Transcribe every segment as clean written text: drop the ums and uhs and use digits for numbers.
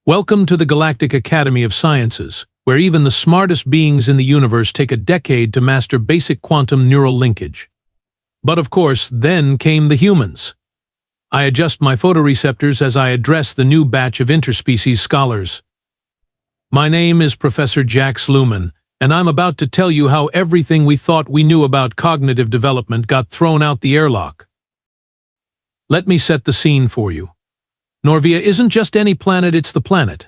Welcome to the Galactic Academy of Sciences, where even the smartest beings in the universe take a decade to master basic quantum neural linkage. But of course, then came the humans. I adjust my photoreceptors as I address the new batch of interspecies scholars. My name is Professor Jax Lumen, and I'm about to tell you how everything we thought we knew about cognitive development got thrown out the airlock. Let me set the scene for you. Norvia isn't just any planet, it's the planet.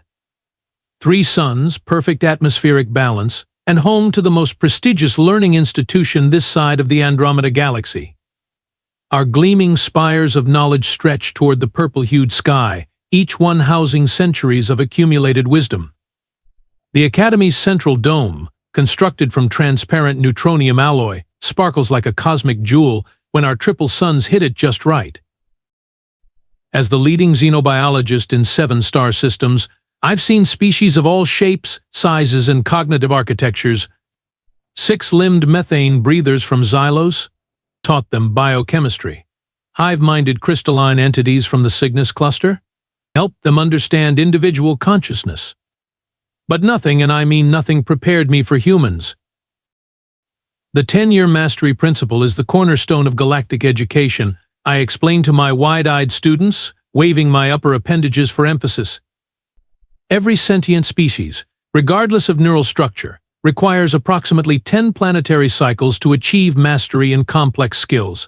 3 suns, perfect atmospheric balance, and home to the most prestigious learning institution this side of the Andromeda Galaxy. Our gleaming spires of knowledge stretch toward the purple-hued sky, each one housing centuries of accumulated wisdom. The Academy's central dome, constructed from transparent neutronium alloy, sparkles like a cosmic jewel when our triple suns hit it just right. As the leading xenobiologist in 7 star systems, I've seen species of all shapes, sizes, and cognitive architectures. 6-limbed methane breathers from Xylos taught them biochemistry. Hive-minded crystalline entities from the Cygnus cluster helped them understand individual consciousness. But nothing, and I mean nothing, prepared me for humans. The 10-year mastery principle is the cornerstone of galactic education, I explain to my wide-eyed students, waving my upper appendages for emphasis. Every sentient species, regardless of neural structure, requires approximately 10 planetary cycles to achieve mastery in complex skills.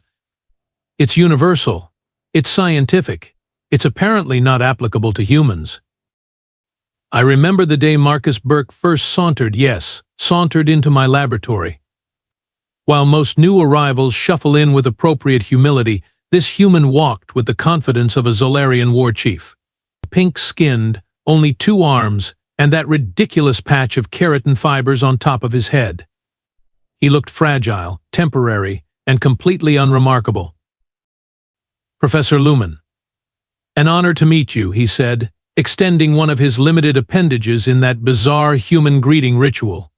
It's universal. It's scientific. It's apparently not applicable to humans. I remember the day Marcus Berk first sauntered into my laboratory. While most new arrivals shuffle in with appropriate humility, this human walked with the confidence of a Zolarian war chief. Pink-skinned, only 2 arms, and that ridiculous patch of keratin fibers on top of his head. He looked fragile, temporary, and completely unremarkable. "Professor Lumen, an honor to meet you," he said, extending one of his limited appendages in that bizarre human greeting ritual.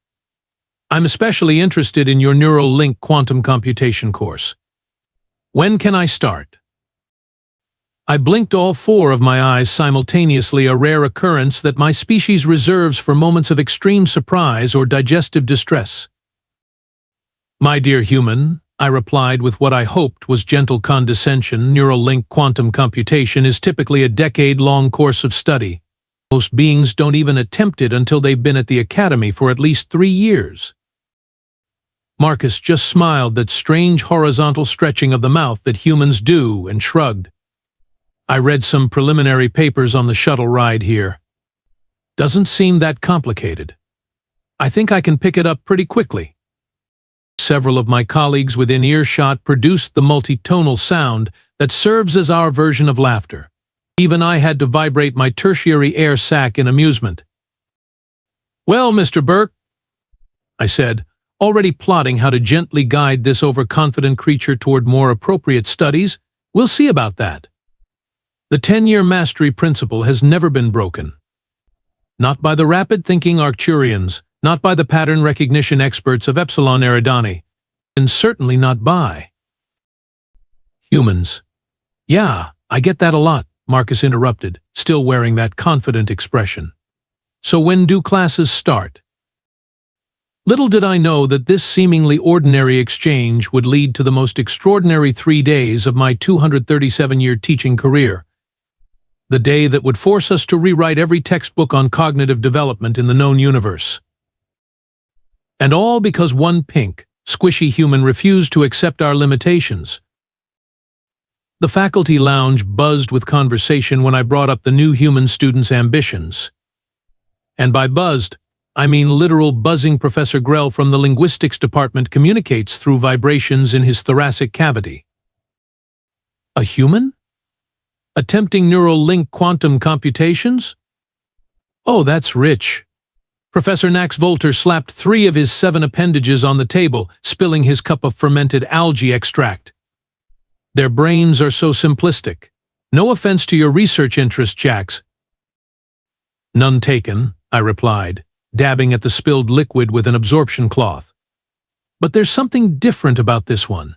"I'm especially interested in your neural link quantum computation course. When can I start?" I blinked all 4 of my eyes simultaneously, a rare occurrence that my species reserves for moments of extreme surprise or digestive distress. "My dear human," I replied with what I hoped was gentle condescension, neural link quantum computation is typically a decade-long course of study. Most beings don't even attempt it until they've been at the Academy for at least 3 years. Marcus just smiled, that strange horizontal stretching of the mouth that humans do, and shrugged. "I read some preliminary papers on the shuttle ride here. Doesn't seem that complicated. I think I can pick it up pretty quickly." Several of my colleagues within earshot produced the multitonal sound that serves as our version of laughter. Even I had to vibrate my tertiary air sac in amusement. "Well, Mr. Berk," I said, already plotting how to gently guide this overconfident creature toward more appropriate studies, "we'll see about that. The 10-year mastery principle has never been broken. Not by the rapid-thinking Arcturians, not by the pattern recognition experts of Epsilon Eridani, and certainly not by humans." "Yeah, I get that a lot," Marcus interrupted, still wearing that confident expression. "So when do classes start?" Little did I know that this seemingly ordinary exchange would lead to the most extraordinary 3 days of my 237-year teaching career. The day that would force us to rewrite every textbook on cognitive development in the known universe. And all because one pink, squishy human refused to accept our limitations. The faculty lounge buzzed with conversation when I brought up the new human student's ambitions. And by buzzed, I mean literal buzzing. Professor Grell from the linguistics department communicates through vibrations in his thoracic cavity. A human? Attempting neural link quantum computations? Oh, that's rich. Professor Nax Volter slapped 3 of his 7 appendages on the table, spilling his cup of fermented algae extract. "Their brains are so simplistic. No offense to your research interest, Jax." "None taken," I replied, dabbing at the spilled liquid with an absorption cloth. "But there's something different about this one.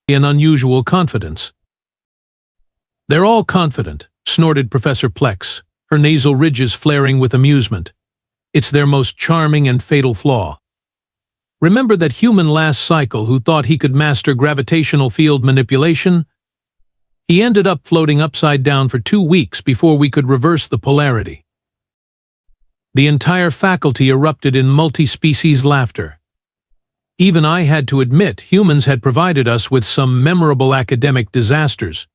An unusual confidence." "They're all confident," snorted Professor Plex, her nasal ridges flaring with amusement. It's their most charming and fatal flaw. Remember that human last cycle who thought he could master gravitational field manipulation? He ended up floating upside down for 2 weeks before we could reverse the polarity. The entire faculty erupted in multi-species laughter. Even I had to admit humans had provided us with some memorable academic disasters.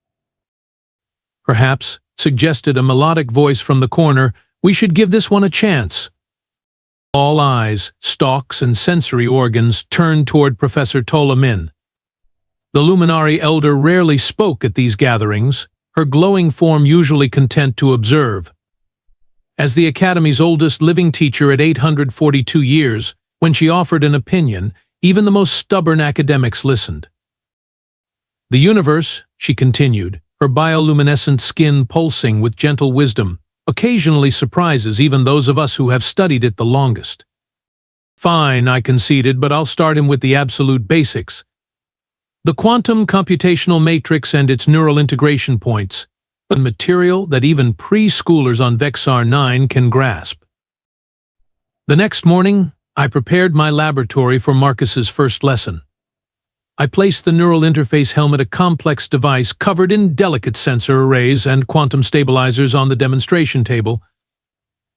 Perhaps, suggested a melodic voice from the corner, we should give this one a chance. All eyes, stalks, and sensory organs turned toward Professor Tolamin. The luminary elder rarely spoke at these gatherings, her glowing form usually content to observe. As the Academy's oldest living teacher at 842 years, when she offered an opinion, even the most stubborn academics listened. The universe, she continued, her bioluminescent skin pulsing with gentle wisdom, occasionally surprises even those of us who have studied it the longest. Fine, I conceded, but I'll start him with the absolute basics. The quantum computational matrix and its neural integration points, a material that even preschoolers on Vexar 9 can grasp. The next morning, I prepared my laboratory for Marcus's first lesson. I placed the neural interface helmet, a complex device covered in delicate sensor arrays and quantum stabilizers, on the demonstration table.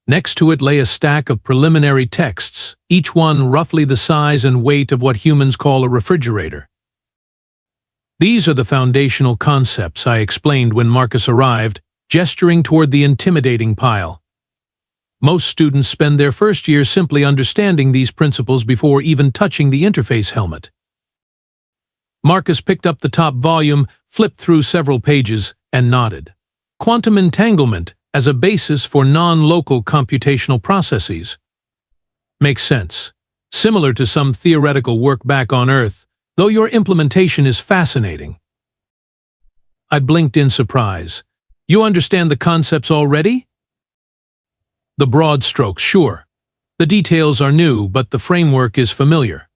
Next to it lay a stack of preliminary texts, each one roughly the size and weight of what humans call a refrigerator. These are the foundational concepts, I explained when Marcus arrived, gesturing toward the intimidating pile. Most students spend their first year simply understanding these principles before even touching the interface helmet. Marcus picked up the top volume, flipped through several pages, and nodded. Quantum entanglement as a basis for non-local computational processes. Makes sense. Similar to some theoretical work back on Earth, though your implementation is fascinating. I blinked in surprise. You understand the concepts already? The broad strokes, sure. The details are new, but the framework is familiar.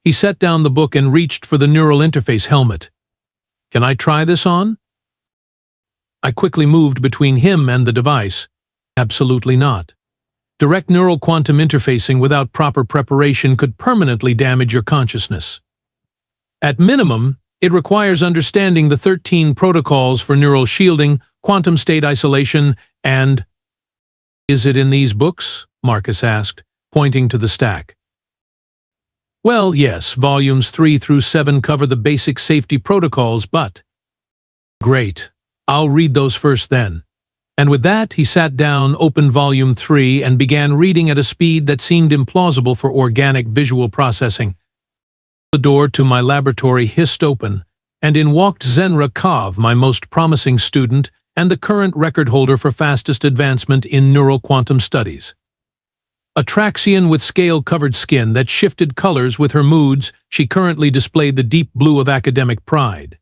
He set down the book and reached for the neural interface helmet. Can I try this on? I quickly moved between him and the device. Absolutely not. Direct neural quantum interfacing without proper preparation could permanently damage your consciousness. At minimum, it requires understanding the 13 protocols for neural shielding, quantum state isolation, and… Is it in these books? Marcus asked, pointing to the stack. Well, yes, volumes 3 through 7 cover the basic safety protocols, but… Great. I'll read those first then. And with that, he sat down, opened volume 3, and began reading at a speed that seemed implausible for organic visual processing. The door to my laboratory hissed open, and in walked Zenra Kov, my most promising student and the current record holder for fastest advancement in neural quantum studies. A Traxian with scale-covered skin that shifted colors with her moods, she currently displayed the deep blue of academic pride.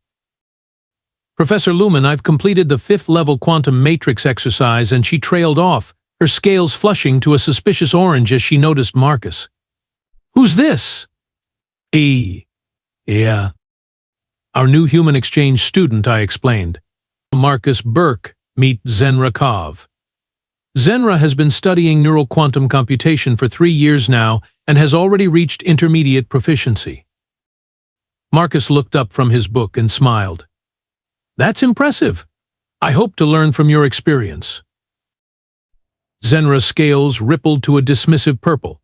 Professor Lumen, I've completed the 5th-level quantum matrix exercise, and she trailed off, her scales flushing to a suspicious orange as she noticed Marcus. Who's this? Yeah. Our new human exchange student, I explained. Marcus Berk, meet Zenra Kov. Zenra has been studying neural quantum computation for 3 years now and has already reached intermediate proficiency. Marcus looked up from his book and smiled. That's impressive. I hope to learn from your experience. Zenra's scales rippled to a dismissive purple.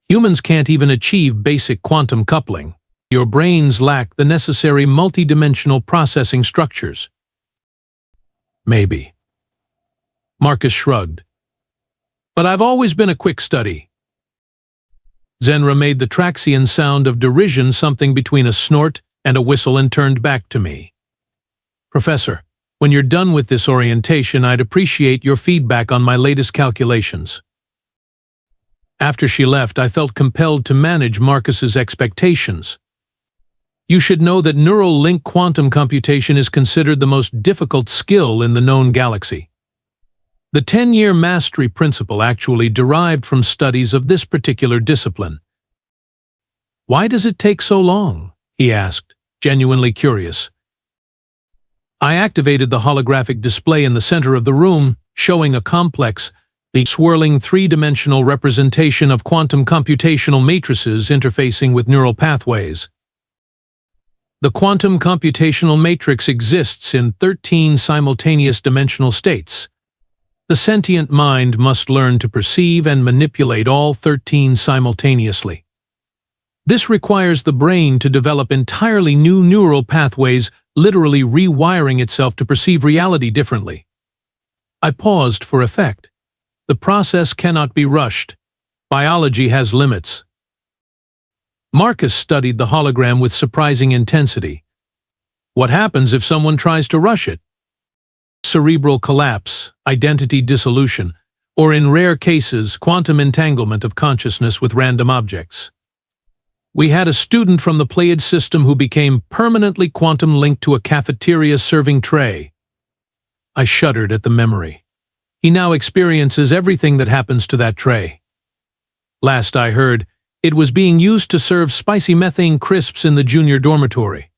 Humans can't even achieve basic quantum coupling. Your brains lack the necessary multidimensional processing structures. Maybe. Marcus shrugged. But I've always been a quick study. Zenra made the Traxian sound of derision, something between a snort and a whistle, and turned back to me. Professor, when you're done with this orientation, I'd appreciate your feedback on my latest calculations. After she left, I felt compelled to manage Marcus's expectations. You should know that neural link quantum computation is considered the most difficult skill in the known galaxy. The 10-year mastery principle actually derived from studies of this particular discipline. Why does it take so long? He asked, genuinely curious. I activated the holographic display in the center of the room, showing a complex, swirling three-dimensional representation of quantum computational matrices interfacing with neural pathways. The quantum computational matrix exists in 13 simultaneous dimensional states. The sentient mind must learn to perceive and manipulate all 13 simultaneously. This requires the brain to develop entirely new neural pathways, literally rewiring itself to perceive reality differently. I paused for effect. The process cannot be rushed. Biology has limits. Marcus studied the hologram with surprising intensity. What happens if someone tries to rush it? Cerebral collapse, identity dissolution, or in rare cases, quantum entanglement of consciousness with random objects. We had a student from the Pleiad system who became permanently quantum linked to a cafeteria serving tray. I shuddered at the memory. He now experiences everything that happens to that tray. Last I heard, it was being used to serve spicy methane crisps in the junior dormitory.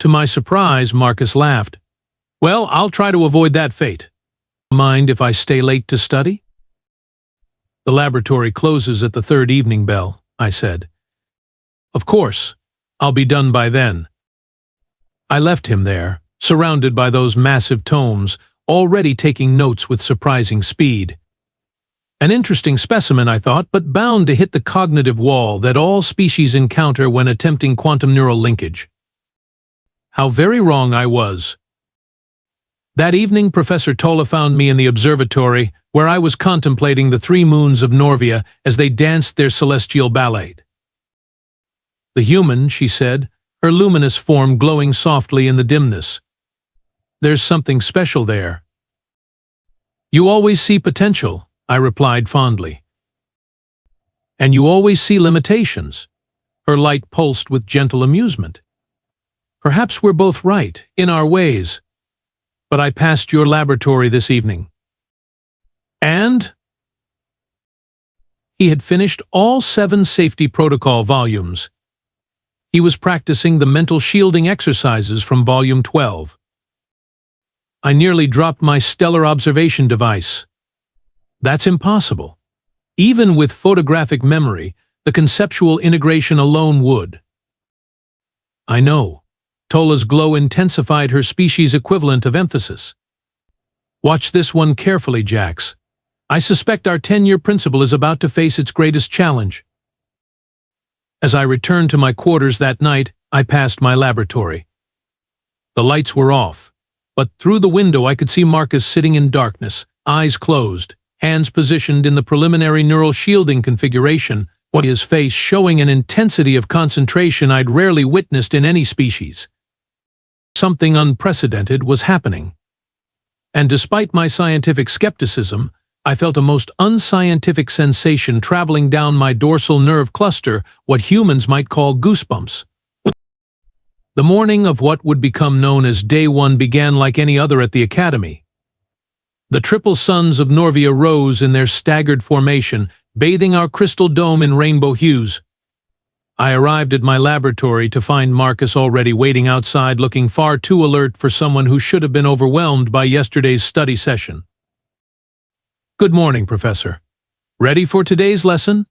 To my surprise, Marcus laughed. Well, I'll try to avoid that fate. Mind if I stay late to study? The laboratory closes at the third evening bell, I said. Of course, I'll be done by then. I left him there, surrounded by those massive tomes, already taking notes with surprising speed. An interesting specimen, I thought, but bound to hit the cognitive wall that all species encounter when attempting quantum neural linkage. How very wrong I was. That evening, Professor Tola found me in the observatory, where I was contemplating the 3 moons of Norvia as they danced their celestial ballet. The human, she said, her luminous form glowing softly in the dimness. There's something special there. You always see potential, I replied fondly. And you always see limitations. Her light pulsed with gentle amusement. Perhaps we're both right, in our ways. But I passed your laboratory this evening. And? He had finished all 7 safety protocol volumes. He was practicing the mental shielding exercises from volume 12. I nearly dropped my stellar observation device. That's impossible. Even with photographic memory, the conceptual integration alone would. I know. Tola's glow intensified her species equivalent of emphasis. Watch this one carefully, Jax. I suspect our 10-year principle is about to face its greatest challenge. As I returned to my quarters that night, I passed my laboratory. The lights were off, but through the window I could see Marcus sitting in darkness, eyes closed, hands positioned in the preliminary neural shielding configuration, with his face showing an intensity of concentration I'd rarely witnessed in any species. Something unprecedented was happening. And despite my scientific skepticism, I felt a most unscientific sensation traveling down my dorsal nerve cluster, what humans might call goosebumps. The morning of what would become known as Day 1 began like any other at the Academy. The triple suns of Norvia rose in their staggered formation, bathing our crystal dome in rainbow hues. I arrived at my laboratory to find Marcus already waiting outside, looking far too alert for someone who should have been overwhelmed by yesterday's study session. Good morning, Professor. Ready for today's lesson?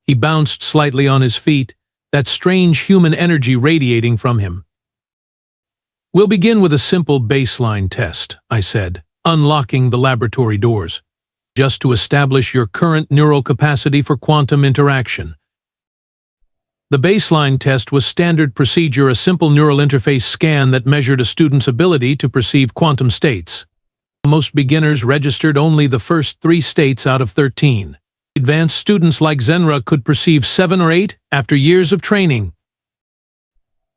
He bounced slightly on his feet, that strange human energy radiating from him. We'll begin with a simple baseline test, I said, unlocking the laboratory doors, just to establish your current neural capacity for quantum interaction. The baseline test was standard procedure, a simple neural interface scan that measured a student's ability to perceive quantum states. Most beginners registered only the first 3 states out of 13. Advanced students like Zenra could perceive 7 or 8 after years of training.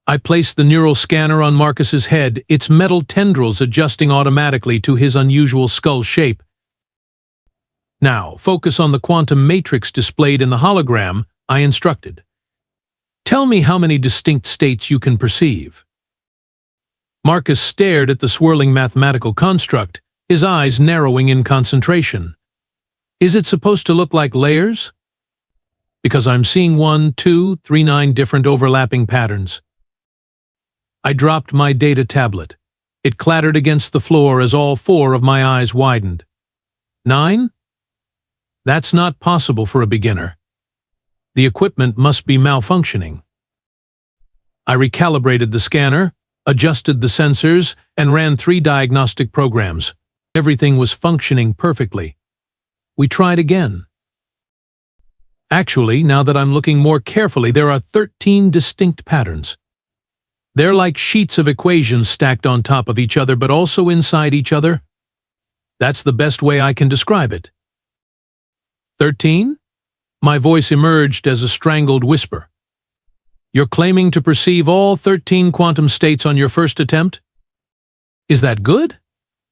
I placed the neural scanner on Marcus's head, its metal tendrils adjusting automatically to his unusual skull shape. Now, focus on the quantum matrix displayed in the hologram, I instructed. Tell me how many distinct states you can perceive. Marcus stared at the swirling mathematical construct, his eyes narrowing in concentration. Is it supposed to look like layers? Because I'm seeing 1, 2, 3, 9 different overlapping patterns. I dropped my data tablet. It clattered against the floor as all four of my eyes widened. 9? That's not possible for a beginner. The equipment must be malfunctioning. I recalibrated the scanner, adjusted the sensors, and ran 3 diagnostic programs. Everything was functioning perfectly. We tried again. Actually, now that I'm looking more carefully, there are 13 distinct patterns. They're like sheets of equations stacked on top of each other, but also inside each other. That's the best way I can describe it. 13? My voice emerged as a strangled whisper. You're claiming to perceive all 13 quantum states on your first attempt? Is that good?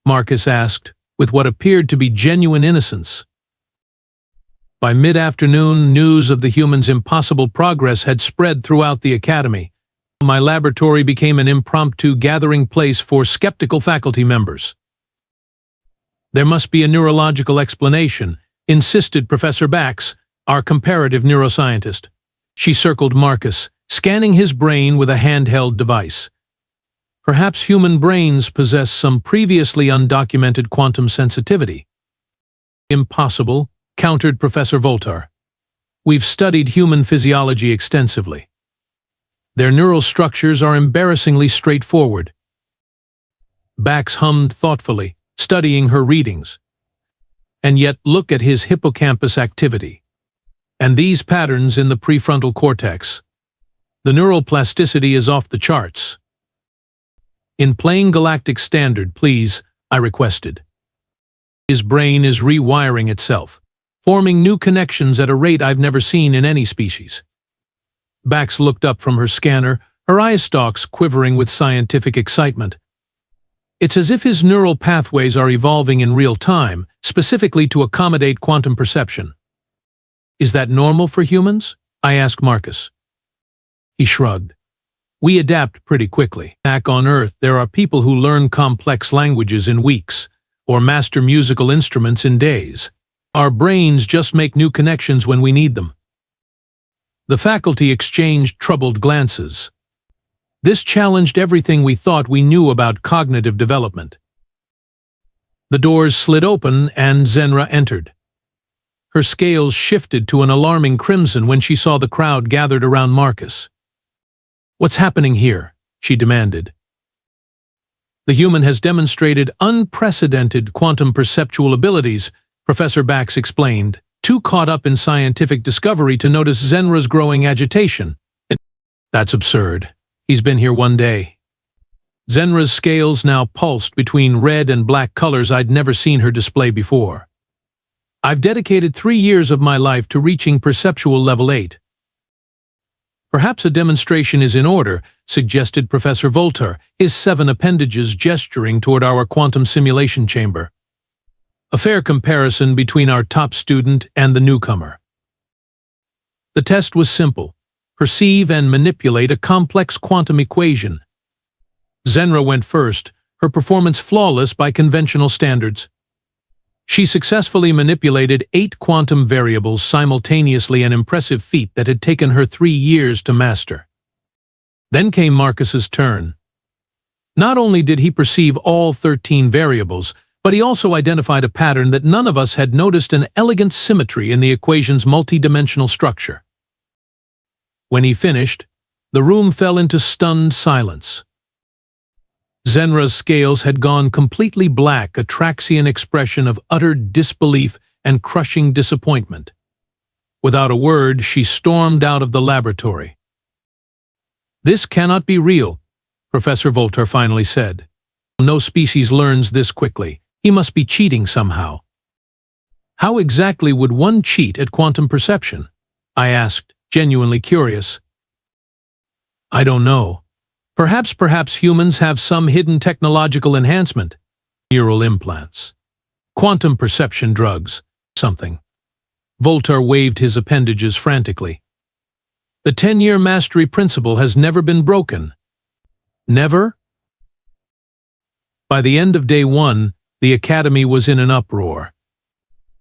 Marcus asked, with what appeared to be genuine innocence. By mid-afternoon, news of the humans' impossible progress had spread throughout the academy. My laboratory became an impromptu gathering place for skeptical faculty members. There must be a neurological explanation, insisted Professor Bax, our comparative neuroscientist. She circled Marcus, scanning his brain with a handheld device. Perhaps human brains possess some previously undocumented quantum sensitivity. Impossible, countered Professor Voltar. We've studied human physiology extensively. Their neural structures are embarrassingly straightforward. Bax hummed thoughtfully, studying her readings. And yet look at his hippocampus activity. And these patterns in the prefrontal cortex. The neural plasticity is off the charts. In plain galactic standard, please, I requested. His brain is rewiring itself, forming new connections at a rate I've never seen in any species. Bax looked up from her scanner, her eye stalks quivering with scientific excitement. It's as if his neural pathways are evolving in real time, specifically to accommodate quantum perception. Is that normal for humans? I asked Marcus. He shrugged. We adapt pretty quickly. Back on Earth, there are people who learn complex languages in weeks, or master musical instruments in days. Our brains just make new connections when we need them. The faculty exchanged troubled glances. This challenged everything we thought we knew about cognitive development. The doors slid open and Zenra entered. Her scales shifted to an alarming crimson when she saw the crowd gathered around Marcus. What's happening here? She demanded. The human has demonstrated unprecedented quantum perceptual abilities, Professor Bax explained, too caught up in scientific discovery to notice Zenra's growing agitation. That's absurd. He's been here 1 day. Zenra's scales now pulsed between red and black colors I'd never seen her display before. I've dedicated 3 years of my life to reaching perceptual level 8. Perhaps a demonstration is in order, suggested Professor Voltar, his 7 appendages gesturing toward our quantum simulation chamber. A fair comparison between our top student and the newcomer. The test was simple. Perceive and manipulate a complex quantum equation. Zenra went first, her performance flawless by conventional standards. She successfully manipulated 8 quantum variables simultaneously, an impressive feat that had taken her 3 years to master. Then came Marcus's turn. Not only did he perceive all 13 variables, but he also identified a pattern that none of us had noticed: an elegant symmetry in the equation's multidimensional structure. When he finished, the room fell into stunned silence. Zenra's scales had gone completely black, a Traxian expression of utter disbelief and crushing disappointment. Without a word, she stormed out of the laboratory. This cannot be real, Professor Voltar finally said. No species learns this quickly. He must be cheating somehow. How exactly would one cheat at quantum perception? I asked, genuinely curious. I don't know. Perhaps humans have some hidden technological enhancement. Neural implants. Quantum perception drugs. Something. Voltar waved his appendages frantically. The 10-year mastery principle has never been broken. Never? By the end of day 1, the academy was in an uproar.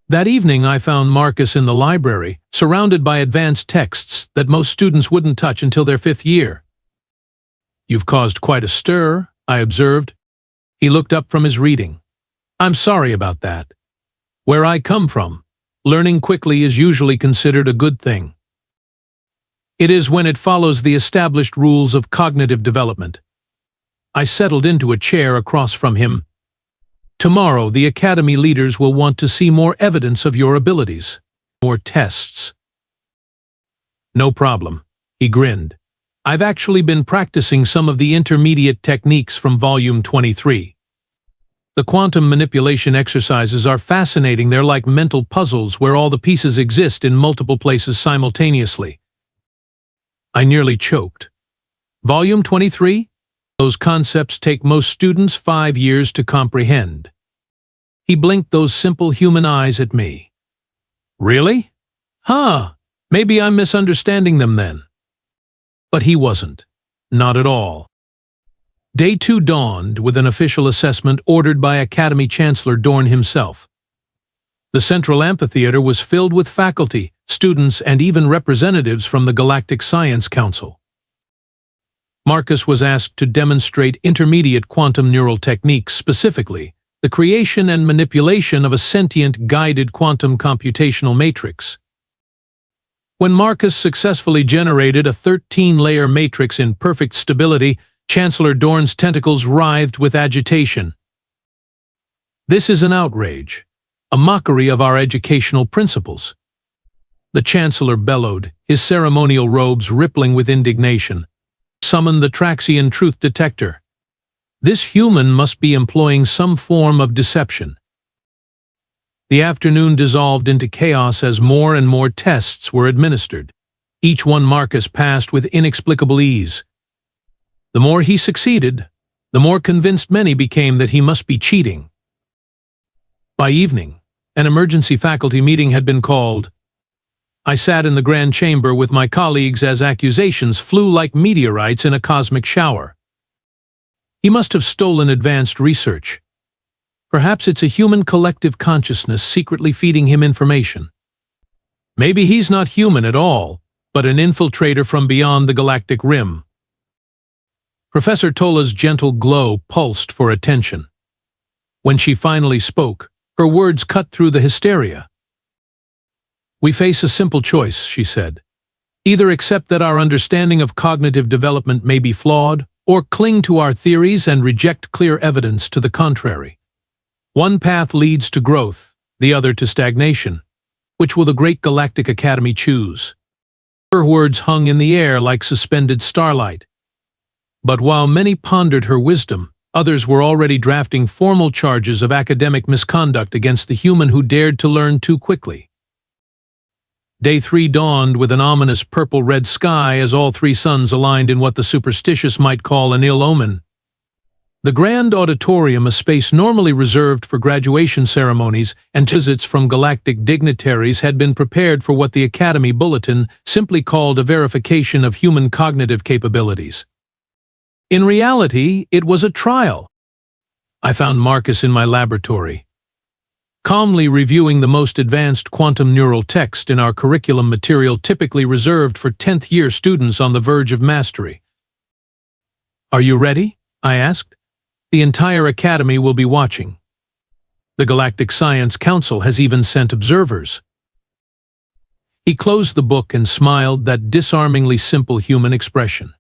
That evening I found Marcus in the library, surrounded by advanced texts that most students wouldn't touch until their 5th year. You've caused quite a stir, I observed. He looked up from his reading. I'm sorry about that. Where I come from, learning quickly is usually considered a good thing. It is when it follows the established rules of cognitive development. I settled into a chair across from him. Tomorrow, the Academy leaders will want to see more evidence of your abilities. More tests. No problem, he grinned. I've actually been practicing some of the intermediate techniques from Volume 23. The quantum manipulation exercises are fascinating. They're like mental puzzles where all the pieces exist in multiple places simultaneously. I nearly choked. Volume 23? Those concepts take most students 5 years to comprehend. He blinked those simple human eyes at me. Really? Huh, maybe I'm misunderstanding them then. But he wasn't. Not at all. Day 2 dawned with an official assessment ordered by Academy Chancellor Dorn himself. The central amphitheater was filled with faculty, students, and even representatives from the Galactic Science Council. Marcus was asked to demonstrate intermediate quantum neural techniques, specifically the creation and manipulation of a sentient guided quantum computational matrix. When Marcus successfully generated a 13-layer matrix in perfect stability, Chancellor Dorn's tentacles writhed with agitation. This is an outrage, a mockery of our educational principles. The Chancellor bellowed, his ceremonial robes rippling with indignation. Summon the Traxian truth detector. This human must be employing some form of deception. The afternoon dissolved into chaos as more and more tests were administered. Each one Marcus passed with inexplicable ease. The more he succeeded, the more convinced many became that he must be cheating. By evening, an emergency faculty meeting had been called. I sat in the grand chamber with my colleagues as accusations flew like meteorites in a cosmic shower. He must have stolen advanced research. Perhaps it's a human collective consciousness secretly feeding him information. Maybe he's not human at all, but an infiltrator from beyond the galactic rim. Professor Tola's gentle glow pulsed for attention. When she finally spoke, her words cut through the hysteria. We face a simple choice, she said. Either accept that our understanding of cognitive development may be flawed, or cling to our theories and reject clear evidence to the contrary. One path leads to growth, the other to stagnation. Which will the great Galactic Academy choose? Her words hung in the air like suspended starlight. But while many pondered her wisdom, others were already drafting formal charges of academic misconduct against the human who dared to learn too quickly. Day 3 dawned with an ominous purple-red sky as all 3 suns aligned in what the superstitious might call an ill omen. The grand auditorium, a space normally reserved for graduation ceremonies and visits from galactic dignitaries, had been prepared for what the Academy Bulletin simply called a verification of human cognitive capabilities. In reality, it was a trial. I found Marcus in my laboratory, calmly reviewing the most advanced quantum neural text in our curriculum material typically reserved for 10th-year students on the verge of mastery. Are you ready? I asked. The entire Academy will be watching. The Galactic Science Council has even sent observers. He closed the book and smiled that disarmingly simple human expression.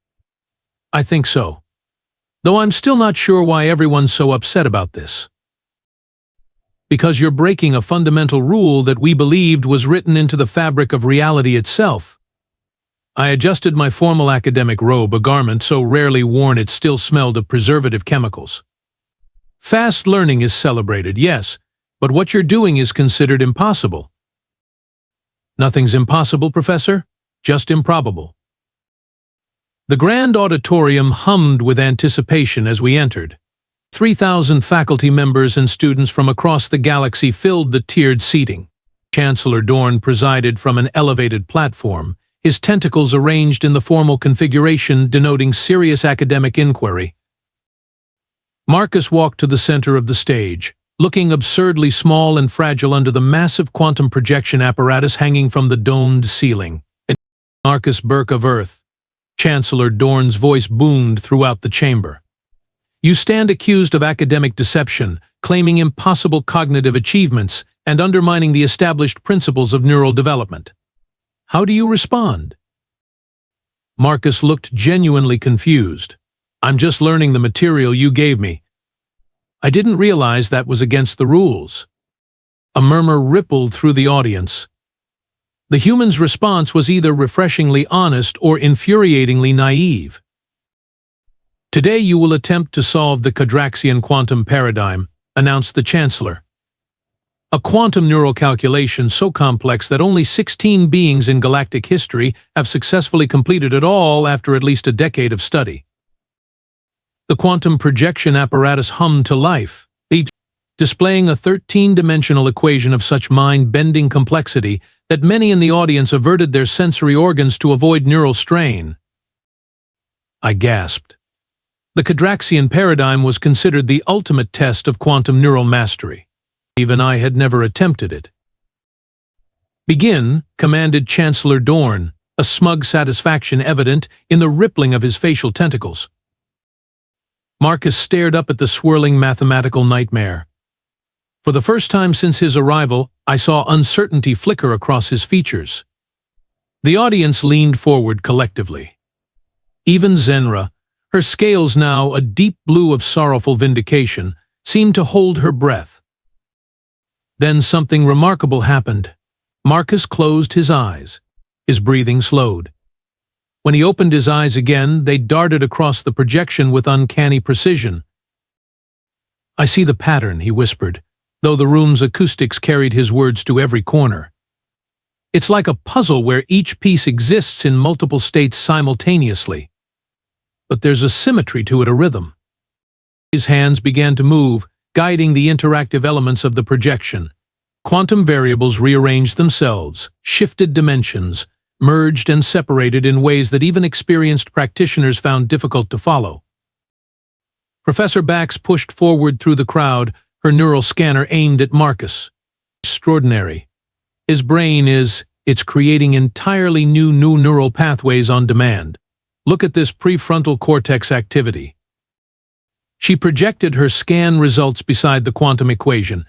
I think so. Though I'm still not sure why everyone's so upset about this. Because you're breaking a fundamental rule that we believed was written into the fabric of reality itself. I adjusted my formal academic robe, a garment so rarely worn it still smelled of preservative chemicals. Fast learning is celebrated, yes, but what you're doing is considered impossible. Nothing's impossible, Professor, just improbable. The grand auditorium hummed with anticipation as we entered. 3,000 faculty members and students from across the galaxy filled the tiered seating. Chancellor Dorn presided from an elevated platform, his tentacles arranged in the formal configuration denoting serious academic inquiry. Marcus walked to the center of the stage, looking absurdly small and fragile under the massive quantum projection apparatus hanging from the domed ceiling. Marcus Berk of Earth. Chancellor Dorn's voice boomed throughout the chamber. You stand accused of academic deception, claiming impossible cognitive achievements, and undermining the established principles of neural development. How do you respond? Marcus looked genuinely confused. I'm just learning the material you gave me. I didn't realize that was against the rules. A murmur rippled through the audience. The human's response was either refreshingly honest or infuriatingly naive. Today you will attempt to solve the Quadraxian quantum paradigm, announced the Chancellor. A quantum neural calculation so complex that only 16 beings in galactic history have successfully completed it all after at least a decade of study. The quantum projection apparatus hummed to life, displaying a 13-dimensional equation of such mind-bending complexity that many in the audience averted their sensory organs to avoid neural strain. I gasped. The Quadraxian paradigm was considered the ultimate test of quantum neural mastery. Even I had never attempted it. Begin, commanded Chancellor Dorn, a smug satisfaction evident in the rippling of his facial tentacles. Marcus stared up at the swirling mathematical nightmare. For the first time since his arrival, I saw uncertainty flicker across his features. The audience leaned forward collectively. Even Zenra, her scales now a deep blue of sorrowful vindication, seemed to hold her breath. Then something remarkable happened. Marcus closed his eyes. His breathing slowed. When he opened his eyes again, they darted across the projection with uncanny precision. I see the pattern, he whispered, though the room's acoustics carried his words to every corner. It's like a puzzle where each piece exists in multiple states simultaneously. But there's a symmetry to it, a rhythm. His hands began to move, guiding the interactive elements of the projection. Quantum variables rearranged themselves, shifted dimensions, merged and separated in ways that even experienced practitioners found difficult to follow. Professor Bax pushed forward through the crowd, her neural scanner aimed at Marcus. Extraordinary. His brain it's creating entirely new neural pathways on demand. Look at this prefrontal cortex activity. She projected her scan results beside the quantum equation.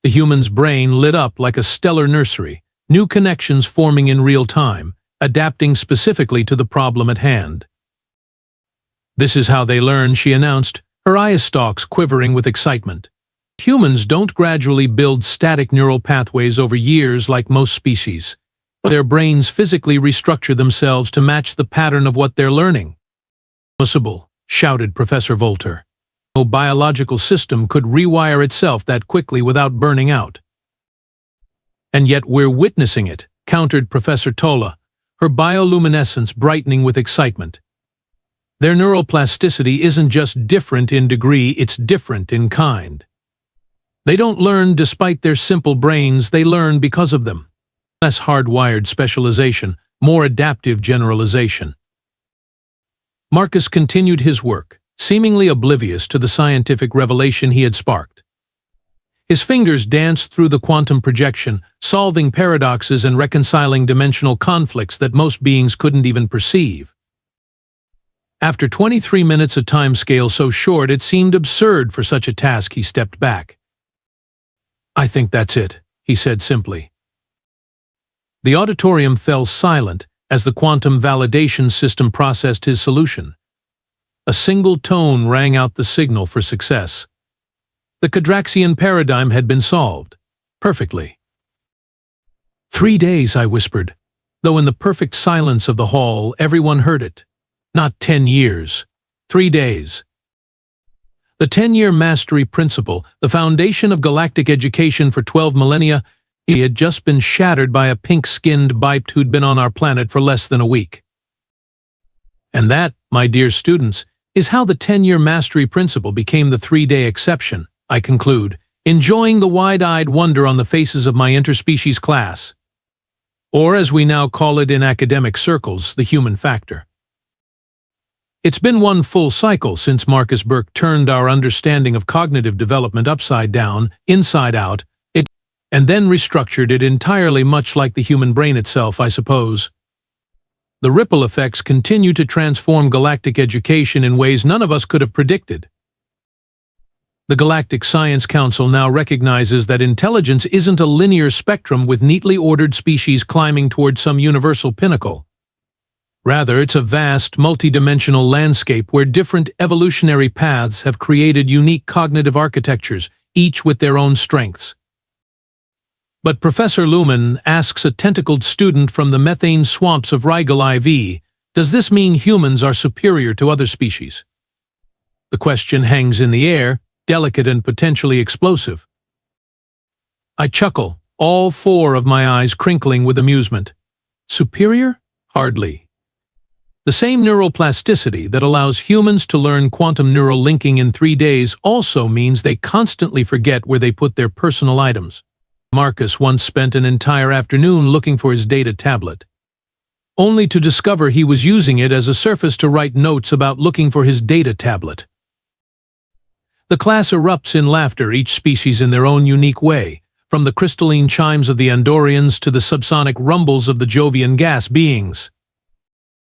The human's brain lit up like a stellar nursery, new connections forming in real time, adapting specifically to the problem at hand. This is how they learn, she announced, her eye stalks quivering with excitement. Humans don't gradually build static neural pathways over years like most species. Their brains physically restructure themselves to match the pattern of what they're learning. Impossible, shouted Professor Volter. No biological system could rewire itself that quickly without burning out. And yet we're witnessing it, countered Professor Tola, her bioluminescence brightening with excitement. Their neural plasticity isn't just different in degree, it's different in kind. They don't learn despite their simple brains, they learn because of them. Less hardwired specialization, more adaptive generalization. Marcus continued his work, seemingly oblivious to the scientific revelation he had sparked. His fingers danced through the quantum projection, solving paradoxes and reconciling dimensional conflicts that most beings couldn't even perceive. After 23 minutes, a timescale so short it seemed absurd for such a task, he stepped back. I think that's it, he said simply. The auditorium fell silent as the quantum validation system processed his solution. A single tone rang out the signal for success. The Quadraxian paradigm had been solved. Perfectly. 3 days, I whispered, though in the perfect silence of the hall everyone heard it. Not 10 years. 3 days. The 10-year mastery principle, the foundation of galactic education for 12 millennia, he had just been shattered by a pink-skinned biped who'd been on our planet for less than a week. And that, my dear students, is how the 10-year mastery principle became the 3-day exception, I conclude, enjoying the wide-eyed wonder on the faces of my interspecies class. Or, as we now call it in academic circles, the human factor. It's been one full cycle since Marcus Berk turned our understanding of cognitive development upside down, inside out, and then restructured it entirely, much like the human brain itself, I suppose. The ripple effects continue to transform galactic education in ways none of us could have predicted. The Galactic Science Council now recognizes that intelligence isn't a linear spectrum with neatly ordered species climbing toward some universal pinnacle. Rather, it's a vast, multidimensional landscape where different evolutionary paths have created unique cognitive architectures, each with their own strengths. But Professor Lumen asks a tentacled student from the methane swamps of Rigel IV, does this mean humans are superior to other species? The question hangs in the air, delicate and potentially explosive. I chuckle, all four of my eyes crinkling with amusement. Superior? Hardly. The same neural plasticity that allows humans to learn quantum neural linking in 3 days also means they constantly forget where they put their personal items. Marcus once spent an entire afternoon looking for his data tablet, only to discover he was using it as a surface to write notes about looking for his data tablet. The class erupts in laughter, each species in their own unique way, from the crystalline chimes of the Andorians to the subsonic rumbles of the Jovian gas beings.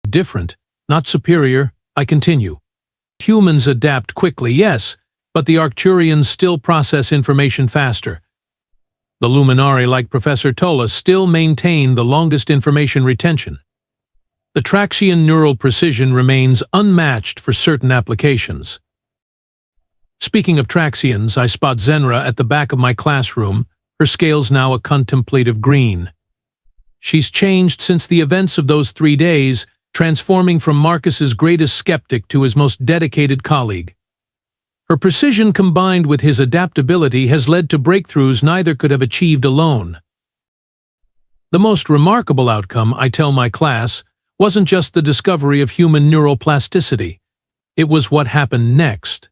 Different, not superior, I continue. Humans adapt quickly, yes, but the Arcturians still process information faster. The Luminari, like Professor Tola, still maintain the longest information retention. The Traxian neural precision remains unmatched for certain applications. Speaking of Traxians, I spot Zenra at the back of my classroom, her scales now a contemplative green. She's changed since the events of those 3 days, transforming from Marcus's greatest skeptic to his most dedicated colleague. Her precision combined with his adaptability has led to breakthroughs neither could have achieved alone. The most remarkable outcome, I tell my class, wasn't just the discovery of human neural plasticity. It was what happened next.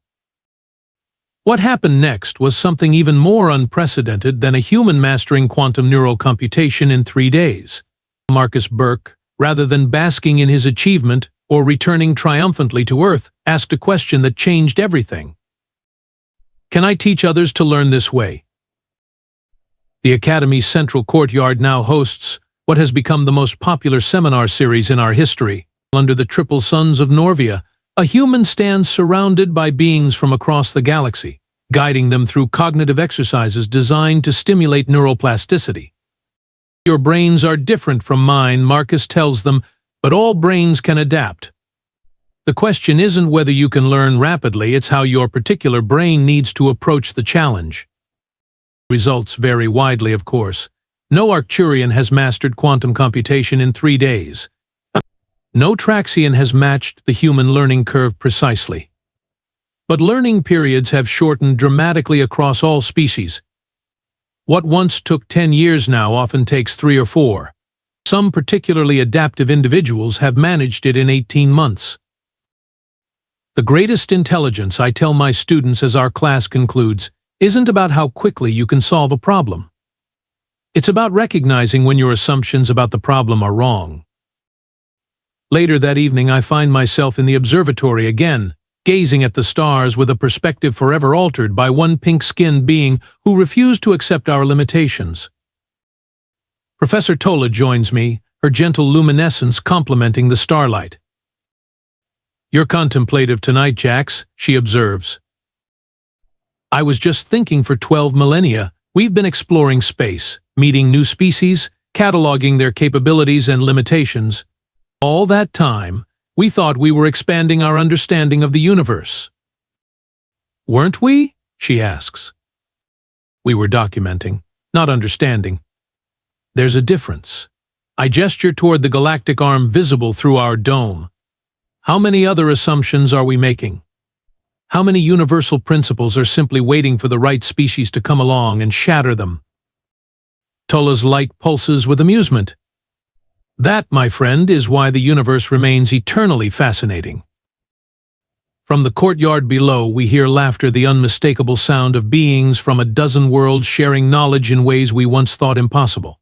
What happened next was something even more unprecedented than a human mastering quantum neural computation in 3 days. Marcus Berk, rather than basking in his achievement or returning triumphantly to Earth, asked a question that changed everything. Can I teach others to learn this way? The Academy's central courtyard now hosts what has become the most popular seminar series in our history. Under the triple suns of Norvia, a human stands surrounded by beings from across the galaxy, guiding them through cognitive exercises designed to stimulate neural plasticity. Your brains are different from mine, Marcus tells them, but all brains can adapt. The question isn't whether you can learn rapidly, it's how your particular brain needs to approach the challenge. Results vary widely, of course. No Arcturian has mastered quantum computation in 3 days. No Traxian has matched the human learning curve precisely. But learning periods have shortened dramatically across all species. What once took 10 years now often takes 3 or 4. Some particularly adaptive individuals have managed it in 18 months. The greatest intelligence, I tell my students as our class concludes, isn't about how quickly you can solve a problem. It's about recognizing when your assumptions about the problem are wrong. Later that evening, I find myself in the observatory again, gazing at the stars with a perspective forever altered by one pink-skinned being who refused to accept our limitations. Professor Tola joins me, her gentle luminescence complementing the starlight. You're contemplative tonight, Jax, she observes. I was just thinking for 12 millennia, we've been exploring space, meeting new species, cataloging their capabilities and limitations. All that time, we thought we were expanding our understanding of the universe. Weren't we? She asks. We were documenting, not understanding. There's a difference. I gesture toward the galactic arm visible through our dome. How many other assumptions are we making? How many universal principles are simply waiting for the right species to come along and shatter them? Tola's light pulses with amusement. That, my friend, is why the universe remains eternally fascinating. From the courtyard below, we hear laughter, the unmistakable sound of beings from a dozen worlds sharing knowledge in ways we once thought impossible.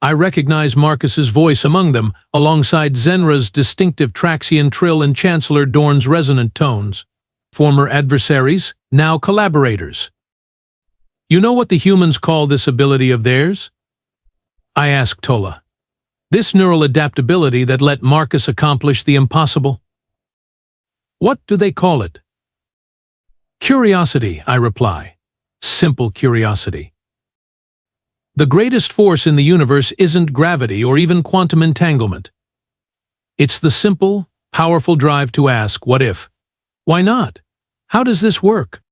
I recognize Marcus's voice among them, alongside Zenra's distinctive Traxian trill and Chancellor Dorn's resonant tones. Former adversaries, now collaborators. You know what the humans call this ability of theirs? I ask Tola. This neural adaptability that let Marcus accomplish the impossible? What do they call it? Curiosity, I reply. Simple curiosity. The greatest force in the universe isn't gravity or even quantum entanglement. It's the simple, powerful drive to ask, what if? Why not? How does this work?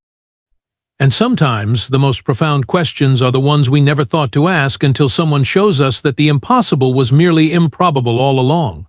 And sometimes the most profound questions are the ones we never thought to ask until someone shows us that the impossible was merely improbable all along.